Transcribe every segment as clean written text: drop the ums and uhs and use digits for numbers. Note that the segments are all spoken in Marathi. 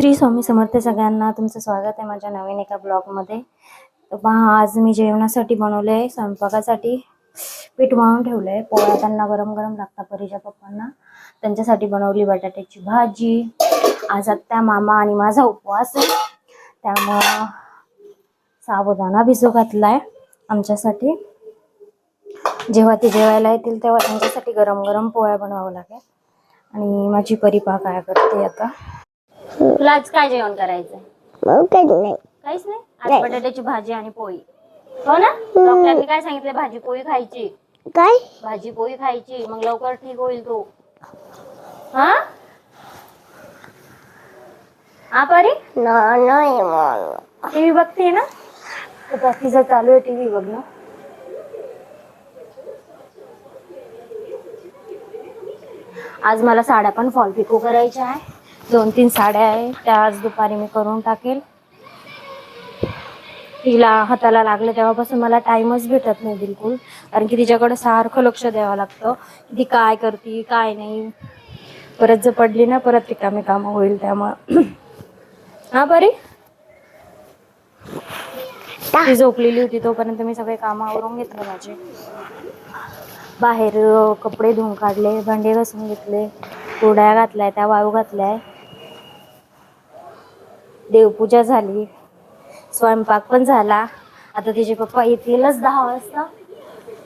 श्री स्वामी समर्थ सगळ्यांना तुमचं स्वागत आहे माझ्या नवीन एका ब्लॉगमध्ये। तर पहा आज मी जेवणासाठी बनवले स्वयंपाकासाठी पीठ मळून ठेवलंय। पोळ्या त्यांना गरम गरम लागतात परीच्या पप्पांना, त्यांच्यासाठी बनवली बटाट्याची भाजी। आज आत्या मामा आणि माझा उपवास आहे त्यामुळे साबुदाणा भिजू घातलाय आमच्यासाठी। जेव्हा ते जेवायला येतील तेव्हा त्यांच्यासाठी गरम गरम पोळ्या बनवावं लागेल। आणि माझी परी पहा काय करते आता। तुला आज काय जेवण करायचंय? काहीच नाही। आज बटाट्याची भाजी आणि पोळी, हो ना? डॉक्टरांनी काय सांगितलं? भाजी पोळी खायची। काय भाजी पोळी खायची, मग लवकर ठीक होईल तू। हा परी टीव्ही बघते ना? तर तिचं चालू आहे टीव्ही बघणं। आज मला साड्या पण फॉल पिको करायच्या आहे। 2-3 साड्या आहे त्या आज दुपारी मी करून टाकेल। तिला हाताला लागले तेव्हापासून मला टाइमच भेटत नाही बिलकुल, कारण की तिच्याकडे सारखं लक्ष द्यावं लागतं की ती काय करते काय नाही। परत जर पडली ना परत रिकामी कामं होईल त्यामुळे। हा बरी ती झोपलेली होती तोपर्यंत मी सगळे काम आवरून घेतले माझे। बाहेर कपडे धुवून काढले, भांडे घासून घेतले, कुरड्या घातल्या त्या वाळू घातल्या, देवपूजा झाली, स्वयंपाक पण झाला। आता तिचे पप्पा येतीलच 10 वाजता।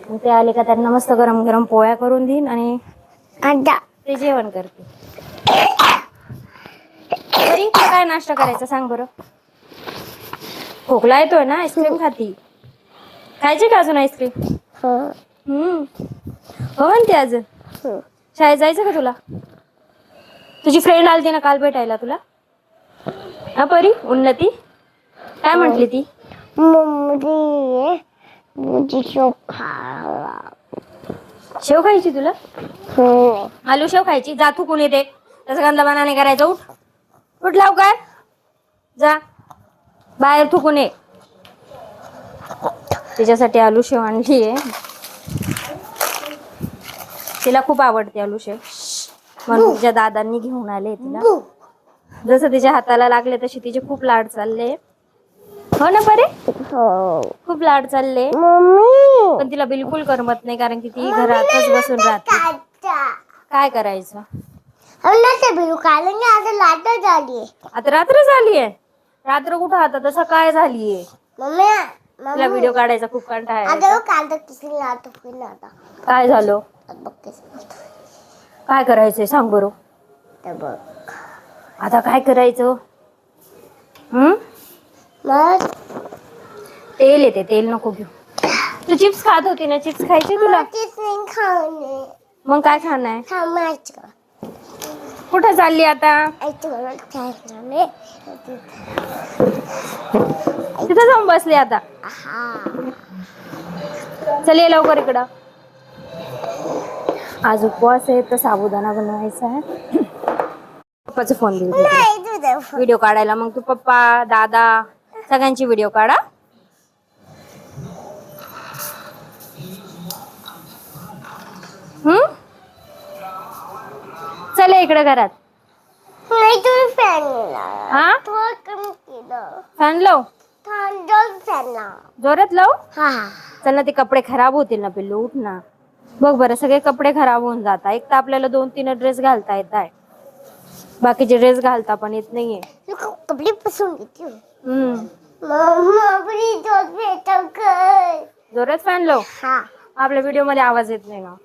मग ते आले का त्यांना मस्त गरम गरम पोळ्या करून देईन आणि ते जेवण करते। तरी काय नाश्ता करायचा सांग बरं? खोकला येतोय ना? आईस्क्रीम खाती? खायची का अजून आईस्क्रीम? हो म्हणते अजून। शाळेत जायचं का तुला? तुझी फ्रेंड आलती ना काल भेटायला तुला? हा परी उन्नती काय म्हटली ती? शेव खायची तुला? आलू शेव खायची? जा तू कोण येते तसं गंदा बना नाही करायचं। उठ लवकर जा बाहेर थुकून ये। तिच्यासाठी आलू शेव आणली आहे, तिला खूप आवडते आलू शेव म्हणून तिच्या दादांनी घेऊन आले तिला। जसं तिच्या हाताला लागले तशी तिचे खूप लाड चालले, हो ना परे? खूप लाड चालले पण तिला बिलकुल करमत नाही कारण की ती घरातच बसून राहते। काय करायचं? आता रात्र झालीये? रात्र कुठं, आता तर सकाळ झालीये। तिला व्हिडिओ काढायचा खूप कंटाळा आहे। काय झालं? काय करायचंय सांग बरं? आता काय करायचं? तेल येते, तेल नको घेऊ। तू चिप्स खात होती ना, चिप्स खायचे तुला? मग काय खाणार? कुठं चालली आता? तिथं जाऊन बसली आता। चल ये लवकर इकडं। आज उपवास आहे तर साबुदाणा बनवायचा आहे। पप्पाचा फोन देऊ व्हिडिओ काढायला, मग तू पप्पा दादा सगळ्यांची व्हिडिओ काढा। चल इकडे घरात। फॅन लाव, जोरात लाव। चल ना, ते कपडे खराब होतील ना पिल्लू, उठ ना। बघ बरं सगळे कपडे खराब होऊन जातात। एक तर आपल्याला 2-3 ड्रेस घालता येत आहे, बाकीचे ड्रेस घालता पण येत नाहीये। कपडे पसंत घेते। जोरात फॅन लाव। आपल्या व्हिडिओ मध्ये आवाज येत नाही ना।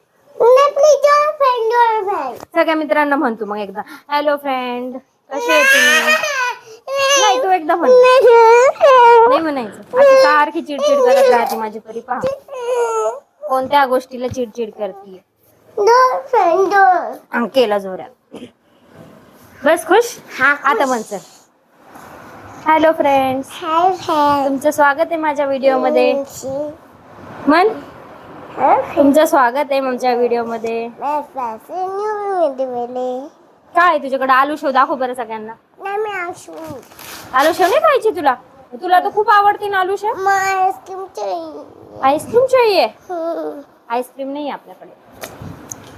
सगळ्या मित्रांना म्हणतो मग एकदा, हॅलो फ्रेंड कसे आहे तुम्ही? नाही तू एकदा म्हण। नाही म्हणायचं, अशी सारखी चिडचिड करत राहते माझी परी। पहा कोणत्या गोष्टीला चिडचिड करते। केला जोरात, बस खुश। आता म्हण चल, हॅलो फ्रेंड्स तुमचं स्वागत आहे माझ्या व्हिडिओ मध्ये। म्हण तुमचं स्वागत आहे आमच्या व्हिडिओ मध्ये। काय तुझ्याकडे? आलू शेव दाखव बरं सगळ्यांना। आलू शेव नाही खायची तुला? तुला तर खूप आवडते ना आलू शेव। आईस्क्रीम चाहिए? आईस्क्रीम नाही आपल्याकडे।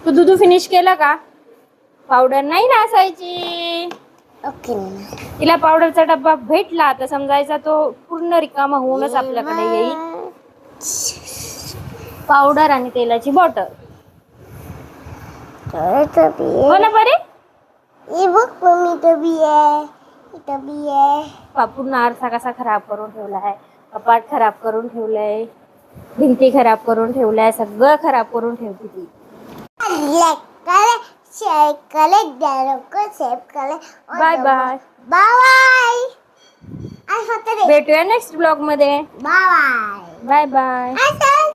तू दूध फिनिश केला का? पावडर नाही नासायची। ओके. तिला पावडरचा डब्बा भेटला तर समजायचा तो पूर्ण रिकामा होऊनच आपल्याकडे येईल. पावडर आणि तेलाची बॉटल. हो ना बरे. ये बघ मम्मी टबी आहे. टबी आहे. पूर्ण आरसा कसा खराब करून ठेवलाय, कपाट खराब करून ठेवलंय, भिंती खराब करून ठेवलाय, सगळं खराब करून ठेवते ती. शेअर करे, सेव करे. Bye bye. बाय. भेटूया नेक्स्ट ब्लॉग मध्ये. बाय. Bye bye.